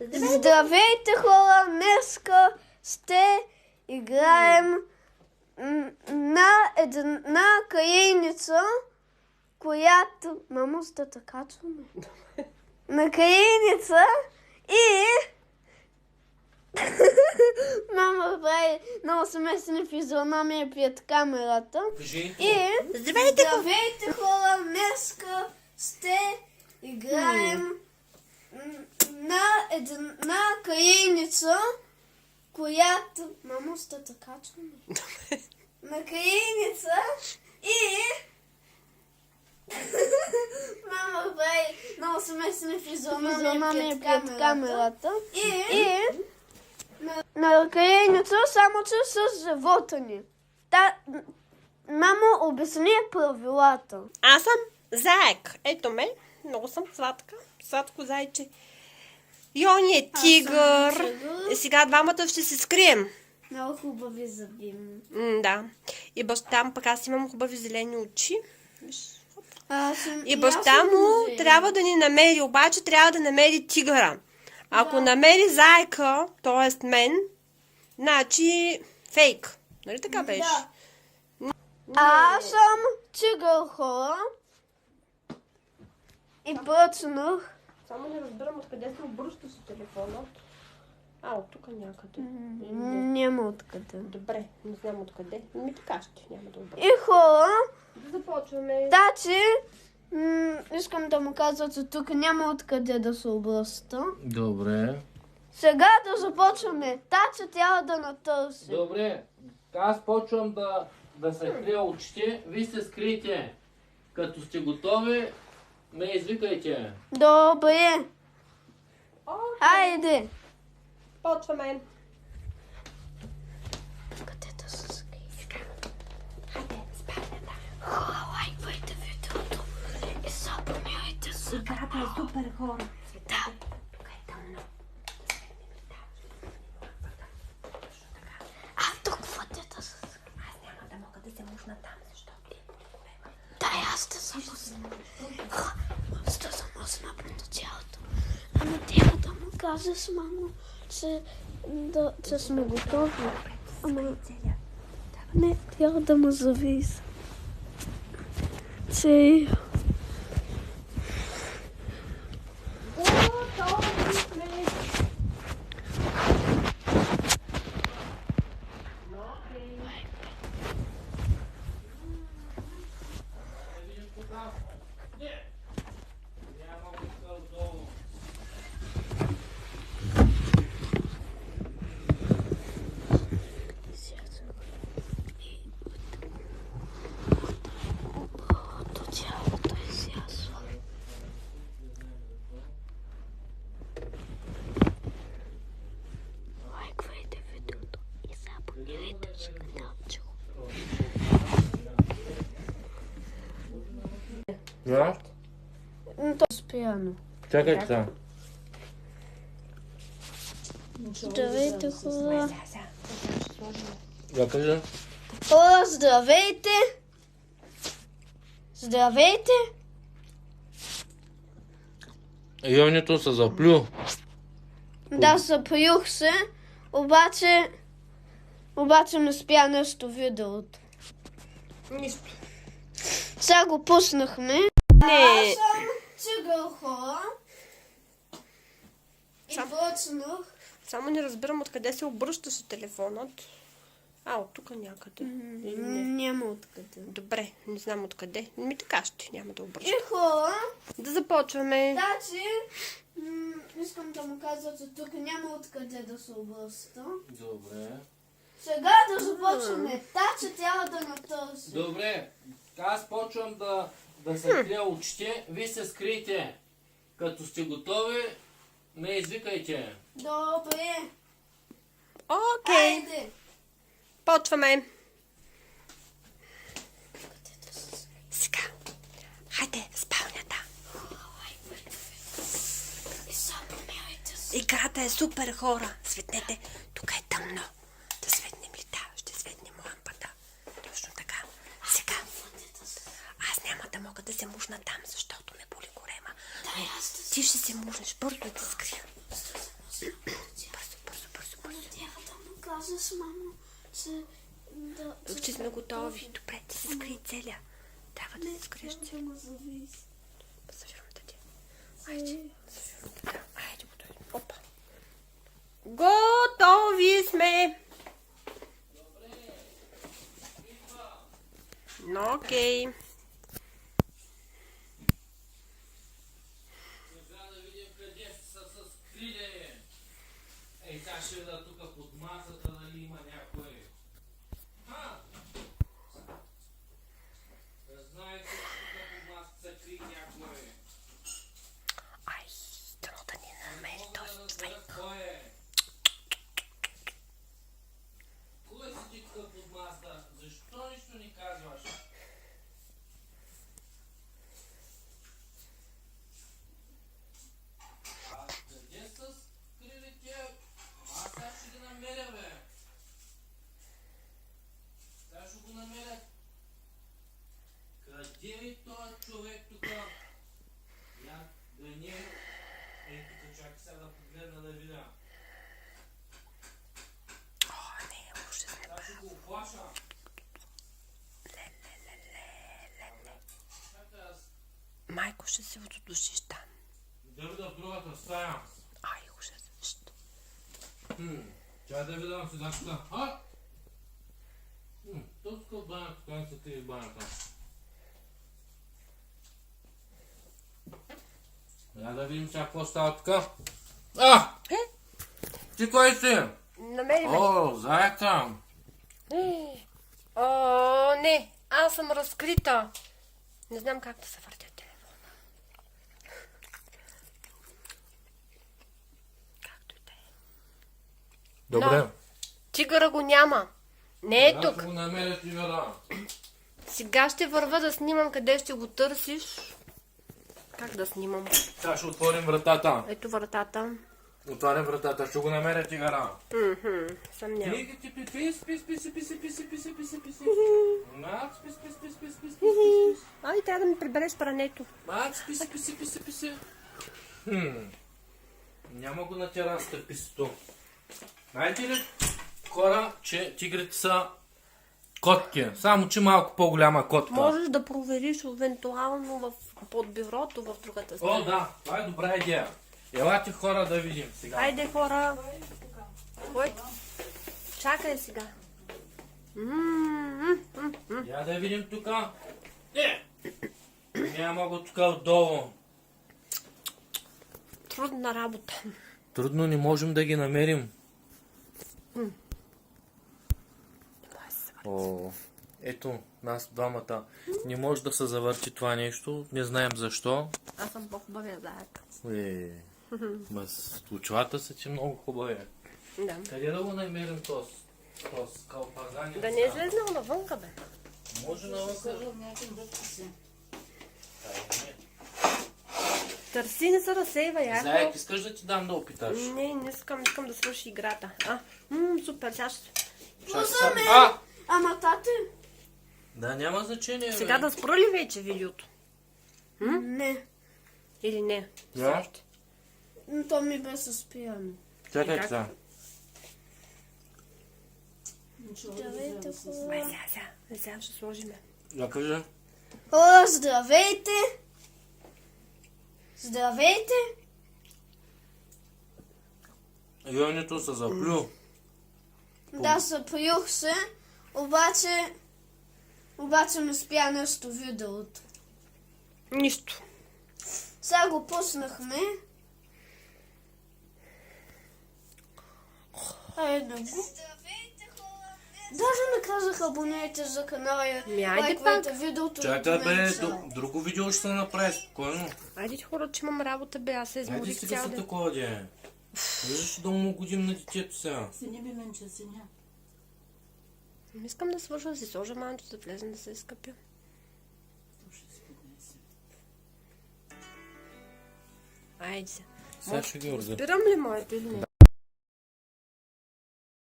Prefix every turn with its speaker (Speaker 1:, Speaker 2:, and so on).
Speaker 1: Здравейте, хора! Днеска ще играем на една крайница, която... Мамо, ще те качваме. На крайница и... Мама прави много смесени физиономии пред камерата. И... Здравейте, хора! Днеска ще играем на една крайница, която... Мамо, ще те качваме. На крайница и... Мама прави много смесени физиономии пред камерата. И... На крайница, само че с живота ни. Мамо, обясни правилата.
Speaker 2: Аз съм заек. Ето ме. Много съм сладка. Сладко зайче. Йони е тигър. И сега двамата ще се скрием.
Speaker 1: Много хубави зъби.
Speaker 2: Да. И баща му, пък аз имам хубави зелени очи. И баща
Speaker 1: аз съм
Speaker 2: му
Speaker 1: зелен.
Speaker 2: трябва да ни намери, обаче трябва да намери тигъра. Ако намери зайка, т.е. мен, значи фейк. Нали така беше?
Speaker 1: Да. Аз съм тигър, хора. И бръчнах.
Speaker 2: Само не разбирам откъде се обръща с телефона. От тук някъде.
Speaker 1: Няма откъде.
Speaker 2: Добре, не знам откъде. Ми така ще, няма да обръща.
Speaker 1: И хора,
Speaker 2: Да започваме.
Speaker 1: тачи, искам да му кажа, че тук няма откъде да се обръща.
Speaker 3: Добре.
Speaker 1: Сега да започваме. Тачи трябва да натърси.
Speaker 3: Добре. Аз почвам да се крия очите. Вие се скрийте. Като сте готови, ме извикайте.
Speaker 1: Добре. Хайде.
Speaker 2: Почваме.
Speaker 1: Къде да се скрие? Хайде, спалята. Хора, лайквайте видеото и забонявайте се.
Speaker 2: Играта е супер, хора.
Speaker 1: Да.
Speaker 2: Тук е тъмно.
Speaker 1: Тук вътре да се скрие.
Speaker 2: Аз няма да мога да се мушна там, защото ти
Speaker 1: Дай, аз ще съм ще замръсна пред цялото. Ами трябва да му кажеш, мамо, че сме готови. Ама не, трябва да му зависи. Че... Лайквайте видеото и забонявайте се каналчето.
Speaker 3: Да?
Speaker 1: То спряно.
Speaker 3: Чакай сега.
Speaker 1: Здравейте, хора.
Speaker 3: Я кажа.
Speaker 1: Хора, здравейте. Здравейте.
Speaker 3: Йонито се заплю.
Speaker 1: Да, заплюх се, обаче не спя нещо видеото.
Speaker 2: Нищо.
Speaker 1: Сега го пуснахме.
Speaker 2: Не.
Speaker 1: съм тигър, хора. И бръчнах.
Speaker 2: Само не разбирам откъде се обръща с телефонът. От тук някъде. Или не?
Speaker 1: Няма откъде.
Speaker 2: Добре, не знам откъде. Ми така ще, няма да обръща.
Speaker 1: И хора,
Speaker 2: Да започваме.
Speaker 1: значи, искам да му кажа, че тук няма откъде да се обръща.
Speaker 3: Добре.
Speaker 1: Сега да започваме. Таче трябва да натърси.
Speaker 3: Добре. Аз почвам да се крия очите. Вие се скрийте. Като сте готови, ме извикайте.
Speaker 1: Добре.
Speaker 2: Окей.
Speaker 1: Хайде.
Speaker 2: Почваме.
Speaker 1: Къде да се скрие?
Speaker 2: Сега. Хайде, в спалнята.
Speaker 1: И забонявайте се.
Speaker 2: Играта е супер, хора. Светнете. Тук е тъмно. Да светнем ли? Да, ще светнем лампата. Точно така. Сега. Аз няма да мога да се мушна там, защото ме боли корема. Ти ще се мушнеш. Бързо да те скрия.
Speaker 1: казваш, мамо, че...
Speaker 2: Че сме готови. Добре, ти се скри целя. Трябва да се скриеш целя.
Speaker 1: Да ме зависи.
Speaker 2: Събирам да ти. Айде. Събирам да. Айде, готови. Опа. Готови сме. Но, окей.
Speaker 3: Сега да видим къде са се скрили. Ей, сега ще видя тук под масата дали има някой. Да знаете, че тук под масата се крие някой.
Speaker 2: Ай, дано да ни намери
Speaker 3: Мога
Speaker 2: този
Speaker 3: да
Speaker 2: човек.
Speaker 3: разбера кой е. Кой седи тук под масата? Защо нищо не казваш? А къде са скрили тия? Аз сега ще ги намеря, бе. Сега ще го намеря. Къде е този човек тук? Я да не е. Ей, тук чакай сега да погледна да видя.
Speaker 2: О, не, ужас.
Speaker 3: Сега ще го оплаша. Чакай аз.
Speaker 2: Майко ще се удушиш там.
Speaker 3: Да видя в другата стая.
Speaker 2: Ай, ужас. Що?
Speaker 3: Чай да видам сега тук. То тук в банята, къде се крие в банята. Я да видим сега какво става тук. Ти кой си?
Speaker 2: Намери ме.
Speaker 3: О, заека.
Speaker 2: О, не. Аз съм разкрита. Не знам как да се въртя телефона. Както и да е.
Speaker 3: Добре.
Speaker 2: Тигъра го няма. Не е
Speaker 3: Аз
Speaker 2: тук.
Speaker 3: ще го намеря тигъра.
Speaker 2: Сега ще върва да снимам къде ще го търсиш. Как да снимам?
Speaker 3: Сега ще отворим вратата.
Speaker 2: Ето вратата.
Speaker 3: Отварям вратата, ще го намеря тигъра.
Speaker 2: Съмнявам.
Speaker 3: Ти Макс, пис.
Speaker 2: Ай, трябва да ми прибереш прането.
Speaker 3: Макс, писи. Няма го на терасата писето. Знаете ли, хора, че тигрите са котки, само че малко по-голяма котка.
Speaker 2: Можеш да провериш евентуално под бюрото в другата страна.
Speaker 3: О, да, това е добра идея. Елате хора да видим сега.
Speaker 2: Айде, хора. Кой? Чакай сега.
Speaker 3: Я да видим тук. Няма го тук отдолу.
Speaker 2: Трудна работа.
Speaker 3: Трудно не можем да ги намерим. О, ето, нас двамата. Не може да се завърти това нещо. Не знаем защо.
Speaker 2: Аз съм по-хубавия заек.
Speaker 3: Очилата са ти много хубави.
Speaker 2: Да.
Speaker 3: Къде да го намерим този калпазанец?
Speaker 2: Да не е излезнал навънка, бе.
Speaker 3: Може навънка.
Speaker 2: Търси, не се разсейва, яко.
Speaker 3: Заек, искаш да ти дам да опиташ?
Speaker 2: Не искам да свърши играта. Супер, сега ще...
Speaker 1: Ама тате?
Speaker 3: Да, няма значение.
Speaker 2: Сега да спра ли вече видеото?
Speaker 1: Не.
Speaker 2: Или не?
Speaker 3: Да.
Speaker 1: Но то ми бе със спиране.
Speaker 3: Чакай сега.
Speaker 1: Здравейте, хора.
Speaker 2: Сега ще сложиме.
Speaker 3: Я кажа.
Speaker 1: Хора, здравейте! Здравейте!
Speaker 3: Йонито се заплю.
Speaker 1: Да, съплюх се, обаче не спя нещо видеото.
Speaker 2: Нищо.
Speaker 1: Сега го пуснахме. Айде го. Даже не казах абонирайте за канала и
Speaker 2: Айде
Speaker 1: лайквайте
Speaker 2: пак.
Speaker 1: видеото.
Speaker 3: Чакай бе, друго видео ще се направи спокойно.
Speaker 2: Айде, хора, че имам работа, бе. Аз се
Speaker 3: Айде
Speaker 2: изморих
Speaker 3: сега
Speaker 2: цял
Speaker 3: са
Speaker 2: ден.
Speaker 3: такова де. Виждаш да му годим на детето сега.
Speaker 4: Сини би менче, синя.
Speaker 2: Не искам да свърша, да си сложа манчо, да влезем да се изкъпя. Айде се.
Speaker 3: Сега ще ги организирам.
Speaker 2: Спирам ли моето или не?